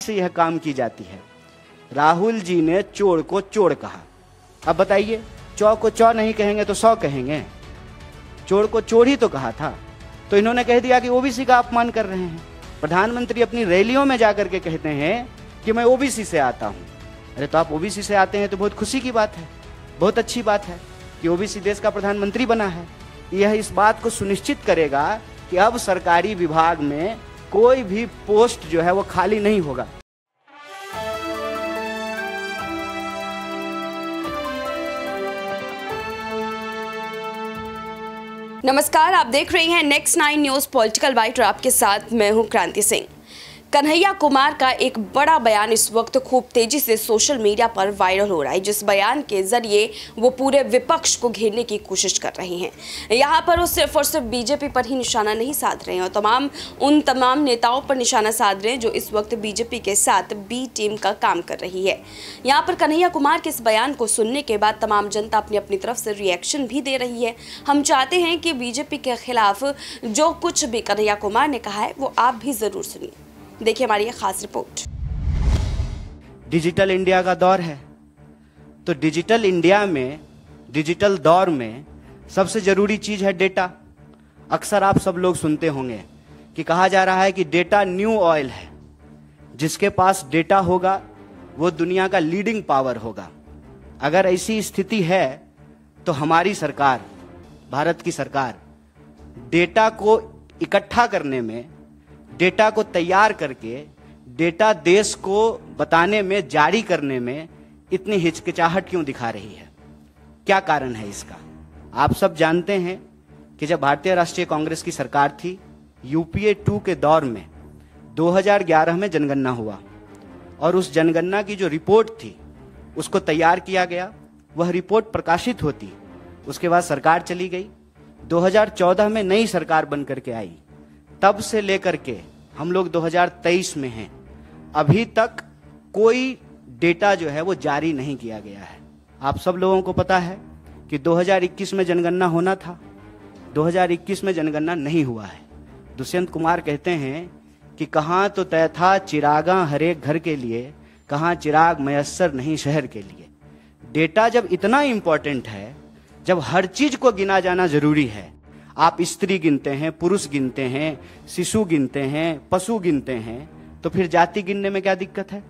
से यह काम की जाती है। राहुल जी ने चोर को चोर कहा। अब बताइए, चौ को चौ नहीं कहेंगे तो सौ कहेंगे? चोर को चोर ही तो कहा था। तो इन्होंने कह दिया कि ओबीसी का अपमान कर रहे हैं। प्रधानमंत्री अपनी रैलियों में जाकर के कहते हैं कि मैं ओबीसी से आता हूं। अरे तो आप ओबीसी से आते हैं तो बहुत खुशी की बात है, बहुत अच्छी बात है कि ओबीसी देश का प्रधानमंत्री बना है। यह इस बात को सुनिश्चित करेगा कि अब सरकारी विभाग में कोई भी पोस्ट जो है वो खाली नहीं होगा। नमस्कार, आप देख रहे हैं नेक्स्ट 9 न्यूज पॉलिटिकल बाइट और आपके साथ मैं हूं क्रांति सिंह। कन्हैया कुमार का एक बड़ा बयान इस वक्त खूब तेजी से सोशल मीडिया पर वायरल हो रहा है, जिस बयान के जरिए वो पूरे विपक्ष को घेरने की कोशिश कर रहे हैं। यहाँ पर वो सिर्फ और सिर्फ बीजेपी पर ही निशाना नहीं साध रहे हैं और उन तमाम नेताओं पर निशाना साध रहे हैं जो इस वक्त बीजेपी के साथ बी टीम का काम कर रही है। यहाँ पर कन्हैया कुमार के इस बयान को सुनने के बाद तमाम जनता अपनी अपनी तरफ से रिएक्शन भी दे रही है। हम चाहते हैं कि बीजेपी के खिलाफ जो कुछ भी कन्हैया कुमार ने कहा है वो आप भी जरूर सुनिए। देखिए हमारी खास रिपोर्ट। डिजिटल इंडिया का दौर है, तो डिजिटल इंडिया में, डिजिटल दौर में सबसे जरूरी चीज है डेटा। अक्सर आप सब लोग सुनते होंगे कि कहा जा रहा है कि डेटा न्यू ऑयल है। जिसके पास डेटा होगा वो दुनिया का लीडिंग पावर होगा। अगर ऐसी स्थिति है तो हमारी सरकार, भारत की सरकार, डेटा को इकट्ठा करने में, डेटा को तैयार करके डेटा देश को बताने में, जारी करने में इतनी हिचकिचाहट क्यों दिखा रही है? क्या कारण है इसका? आप सब जानते हैं कि जब भारतीय राष्ट्रीय कांग्रेस की सरकार थी, यूपीए 2 के दौर में 2011 में जनगणना हुआ और उस जनगणना की जो रिपोर्ट थी उसको तैयार किया गया। वह रिपोर्ट प्रकाशित होती, उसके बाद सरकार चली गई। 2014 में नई सरकार बन करके आई। तब से लेकर के हम लोग 2023 में हैं, अभी तक कोई डेटा जो है वो जारी नहीं किया गया है। आप सब लोगों को पता है कि 2021 में जनगणना होना था, 2021 में जनगणना नहीं हुआ है। दुष्यंत कुमार कहते हैं कि कहाँ तो तय था चिरागा हरेक घर के लिए, कहाँ चिराग मयस्सर नहीं शहर के लिए। डेटा जब इतना इंपॉर्टेंट है, जब हर चीज को गिना जाना जरूरी है, आप स्त्री गिनते हैं, पुरुष गिनते हैं, शिशु गिनते हैं, पशु गिनते हैं, तो फिर जाति गिनने में क्या दिक्कत है?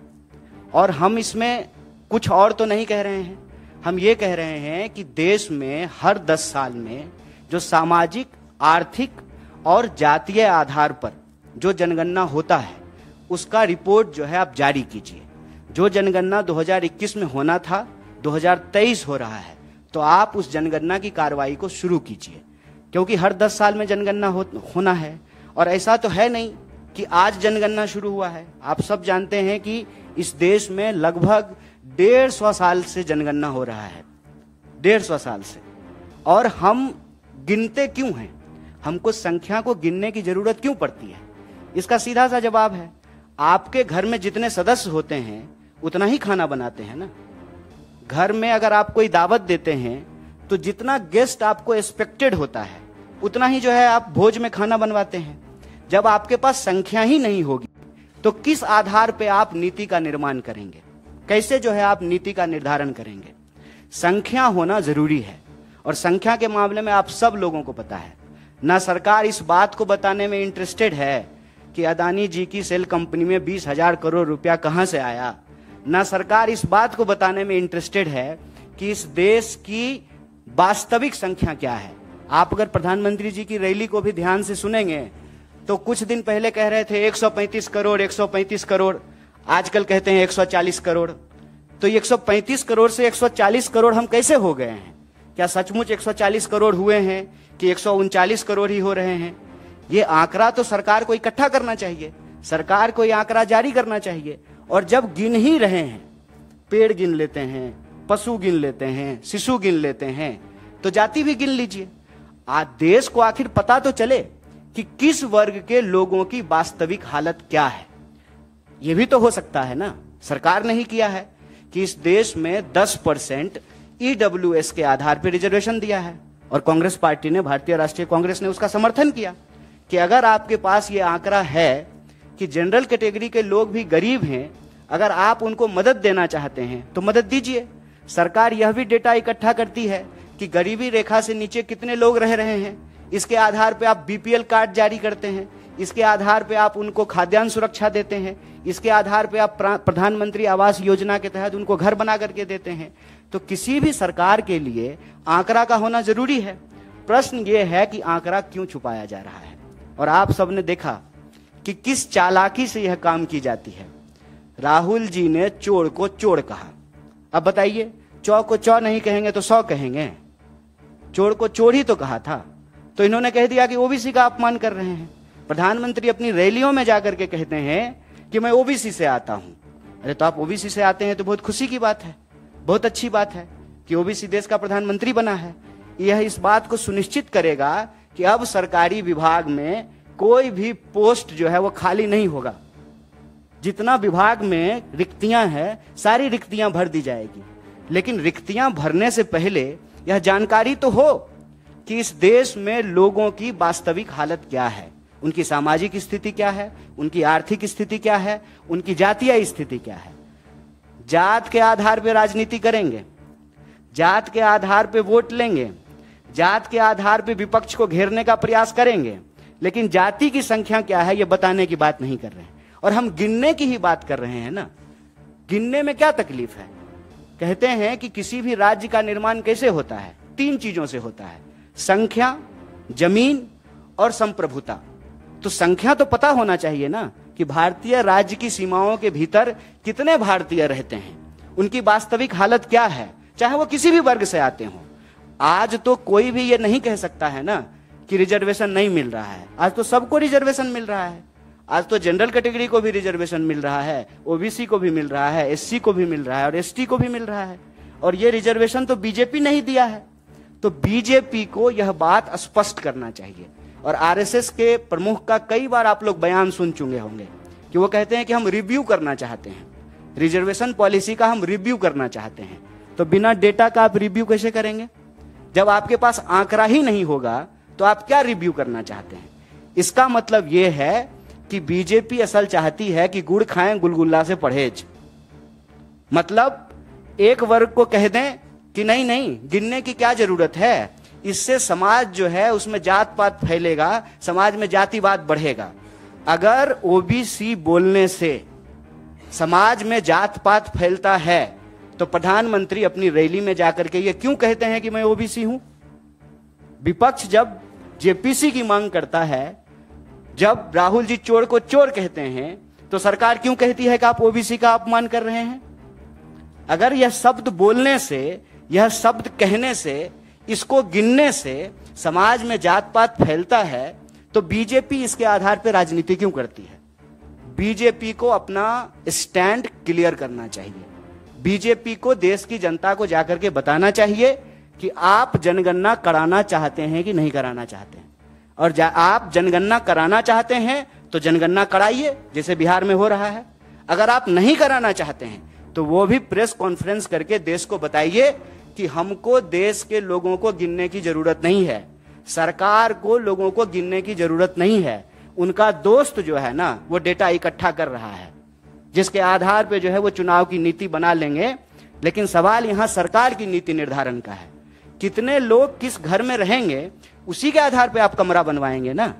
और हम इसमें कुछ और तो नहीं कह रहे हैं, हम ये कह रहे हैं कि देश में हर 10 साल में जो सामाजिक, आर्थिक और जातीय आधार पर जो जनगणना होता है उसका रिपोर्ट जो है आप जारी कीजिए। जो जनगणना 2021 में होना था 2023 हो रहा है, तो आप उस जनगणना की कार्रवाई को शुरू कीजिए, क्योंकि हर 10 साल में जनगणना होना है। और ऐसा तो है नहीं कि आज जनगणना शुरू हुआ है। आप सब जानते हैं कि इस देश में लगभग 150 साल से जनगणना हो रहा है, 150 साल से। और हम गिनते क्यों हैं? हमको संख्या को गिनने की जरूरत क्यों पड़ती है? इसका सीधा सा जवाब है, आपके घर में जितने सदस्य होते हैं उतना ही खाना बनाते हैं ना। घर में अगर आप कोई दावत देते हैं तो जितना गेस्ट आपको एक्सपेक्टेड होता है उतना ही जो है आप भोज में खाना बनवाते हैं। जब आपके पास संख्या ही नहीं होगी तो किस आधार पे आप नीति का निर्माण करेंगे? कैसे जो है आप नीति का निर्धारण करेंगे? संख्या होना जरूरी है। और संख्या के मामले में आप सब लोगों को पता है, ना सरकार इस बात को बताने में इंटरेस्टेड है कि अदानी जी की सेल कंपनी में 20,000 करोड़ रुपया कहां से आया, ना सरकार इस बात को बताने में इंटरेस्टेड है कि इस देश की वास्तविक संख्या क्या है। आप अगर प्रधानमंत्री जी की रैली को भी ध्यान से सुनेंगे तो कुछ दिन पहले कह रहे थे 135 करोड़, 135 करोड़, आजकल कहते हैं 140 करोड़। तो 135 करोड़ से 140 करोड़ हम कैसे हो गए हैं? क्या सचमुच 140 करोड़ हुए हैं कि 139 करोड़ ही हो रहे हैं? ये आंकड़ा तो सरकार को इकट्ठा करना चाहिए, सरकार को ये आंकड़ा जारी करना चाहिए। और जब गिन ही रहे हैं, पेड़ गिन लेते हैं, पशु गिन लेते हैं, शिशु गिन लेते हैं, तो जाति भी गिन लीजिए। आज देश को आखिर पता तो चले कि किस वर्ग के लोगों की वास्तविक हालत क्या है। यह भी तो हो सकता है ना। सरकार ने ही किया है कि इस देश में 10% EWS के आधार पर रिजर्वेशन दिया है और कांग्रेस पार्टी ने, भारतीय राष्ट्रीय कांग्रेस ने उसका समर्थन किया कि अगर आपके पास ये आंकड़ा है कि जनरल कैटेगरी के लोग भी गरीब हैं, अगर आप उनको मदद देना चाहते हैं तो मदद दीजिए। सरकार यह भी डेटा इकट्ठा करती है कि गरीबी रेखा से नीचे कितने लोग रह रहे हैं, इसके आधार पे आप बीपीएल कार्ड जारी करते हैं, इसके आधार पे आप उनको खाद्यान्न सुरक्षा देते हैं, इसके आधार पे आप प्रधानमंत्री आवास योजना के तहत उनको घर बना करके देते हैं। तो किसी भी सरकार के लिए आंकड़ा का होना जरूरी है। प्रश्न ये है कि आंकड़ा क्यों छुपाया जा रहा है, और आप सबने देखा कि किस चालाकी से यह काम की जाती है। राहुल जी ने चोर को चोर कहा। अब बताइए, चौ को चौ नहीं कहेंगे तो 100 कहेंगे। चोर को चोर ही तो कहा था, तो इन्होंने कह दिया कि ओबीसी का अपमान कर रहे हैं। प्रधानमंत्री अपनी रैलियों में जाकर के कहते हैं कि मैं ओबीसी से आता हूं। अरे तो आप ओबीसी से आते हैं तो बहुत खुशी की बात है, बहुत अच्छी बात है कि ओबीसी देश का प्रधानमंत्री बना है। यह इस बात को सुनिश्चित करेगा कि अब सरकारी विभाग में कोई भी पोस्ट जो है वो खाली नहीं होगा। जितना विभाग में रिक्तियां हैं, सारी रिक्तियां भर दी जाएगी। लेकिन रिक्तियां भरने से पहले यह जानकारी तो हो कि इस देश में लोगों की वास्तविक हालत क्या है, उनकी सामाजिक स्थिति क्या है, उनकी आर्थिक स्थिति क्या है, उनकी जातीय स्थिति क्या है। जात के आधार पर राजनीति करेंगे, जात के आधार पर वोट लेंगे, जात के आधार पर विपक्ष को घेरने का प्रयास करेंगे, लेकिन जाति की संख्या क्या है यह बताने की बात नहीं कर रहे हैं। और हम गिनने की ही बात कर रहे हैं ना। गिनने में क्या तकलीफ है? कहते हैं कि किसी भी राज्य का निर्माण कैसे होता है? 3 चीजों से होता है, संख्या, जमीन और संप्रभुता। तो संख्या तो पता होना चाहिए ना कि भारतीय राज्य की सीमाओं के भीतर कितने भारतीय रहते हैं, उनकी वास्तविक हालत क्या है, चाहे वो किसी भी वर्ग से आते हों। आज तो कोई भी ये नहीं कह सकता है ना कि रिजर्वेशन नहीं मिल रहा है। आज तो सबको रिजर्वेशन मिल रहा है। आज तो जनरल कैटेगरी को भी रिजर्वेशन मिल रहा है, ओबीसी को भी मिल रहा है, एससी को भी मिल रहा है और एसटी को भी मिल रहा है। और ये रिजर्वेशन तो बीजेपी नहीं दिया है। तो बीजेपी को यह बात स्पष्ट करना चाहिए। और आरएसएस के प्रमुख का कई बार आप लोग बयान सुन चुके होंगे कि वो कहते हैं कि हम रिव्यू करना चाहते हैं, रिजर्वेशन पॉलिसी का हम रिव्यू करना चाहते हैं। तो बिना डेटा का आप रिव्यू कैसे करेंगे? जब आपके पास आंकड़ा ही नहीं होगा तो आप क्या रिव्यू करना चाहते हैं? इसका मतलब यह है कि बीजेपी असल चाहती है कि गुड़ खाएं गुलगुल्ला से परहेज। मतलब एक वर्ग को कह दें कि नहीं नहीं, गिनने की क्या जरूरत है, इससे समाज जो है उसमें जात पात फैलेगा, समाज में जातिवाद बढ़ेगा। अगर ओबीसी बोलने से समाज में जात पात फैलता है तो प्रधानमंत्री अपनी रैली में जाकर के ये क्यों कहते हैं कि मैं ओबीसी हूं? विपक्ष जब जेपीसी की मांग करता है, जब राहुल जी चोर को चोर कहते हैं, तो सरकार क्यों कहती है कि आप ओबीसी का अपमान कर रहे हैं? अगर यह शब्द बोलने से, यह शब्द कहने से, इसको गिनने से समाज में जात पात फैलता है, तो बीजेपी इसके आधार पर राजनीति क्यों करती है? बीजेपी को अपना स्टैंड क्लियर करना चाहिए। बीजेपी को देश की जनता को जाकर के बताना चाहिए कि आप जनगणना कराना चाहते हैं कि नहीं कराना चाहते हैं। और आप जनगणना कराना चाहते हैं तो जनगणना कराइए, जैसे बिहार में हो रहा है। अगर आप नहीं कराना चाहते हैं तो वो भी प्रेस कॉन्फ्रेंस करके देश को बताइए कि हमको देश के लोगों को गिनने की जरूरत नहीं है, सरकार को लोगों को गिनने की जरूरत नहीं है। उनका दोस्त जो है ना वो डेटा इकट्ठा कर रहा है, जिसके आधार पे जो है वो चुनाव की नीति बना लेंगे। लेकिन सवाल यहां सरकार की नीति निर्धारण का है। कितने लोग किस घर में रहेंगे उसी के आधार पे आप कमरा बनवाएंगे ना।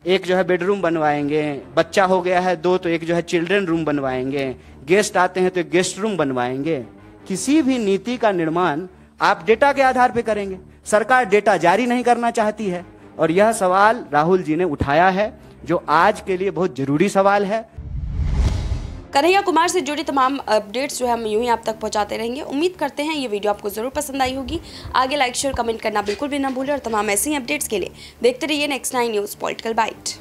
एक जो है बेडरूम बनवाएंगे, बच्चा हो गया है 2 तो एक जो है चिल्ड्रन रूम बनवाएंगे, गेस्ट आते हैं तो एक गेस्ट रूम बनवाएंगे। किसी भी नीति का निर्माण आप डेटा के आधार पे करेंगे। सरकार डेटा जारी नहीं करना चाहती है और यह सवाल राहुल जी ने उठाया है, जो आज के लिए बहुत जरूरी सवाल है। कन्हैया कुमार से जुड़ी तमाम अपडेट्स जो है हम यूं ही आप तक पहुंचाते रहेंगे। उम्मीद करते हैं ये वीडियो आपको जरूर पसंद आई होगी। आगे लाइक शेयर कमेंट करना बिल्कुल भी ना भूलें और तमाम ऐसी अपडेट्स के लिए देखते रहिए नेक्स्ट 9 न्यूज़ पॉलिटिकल बाइट।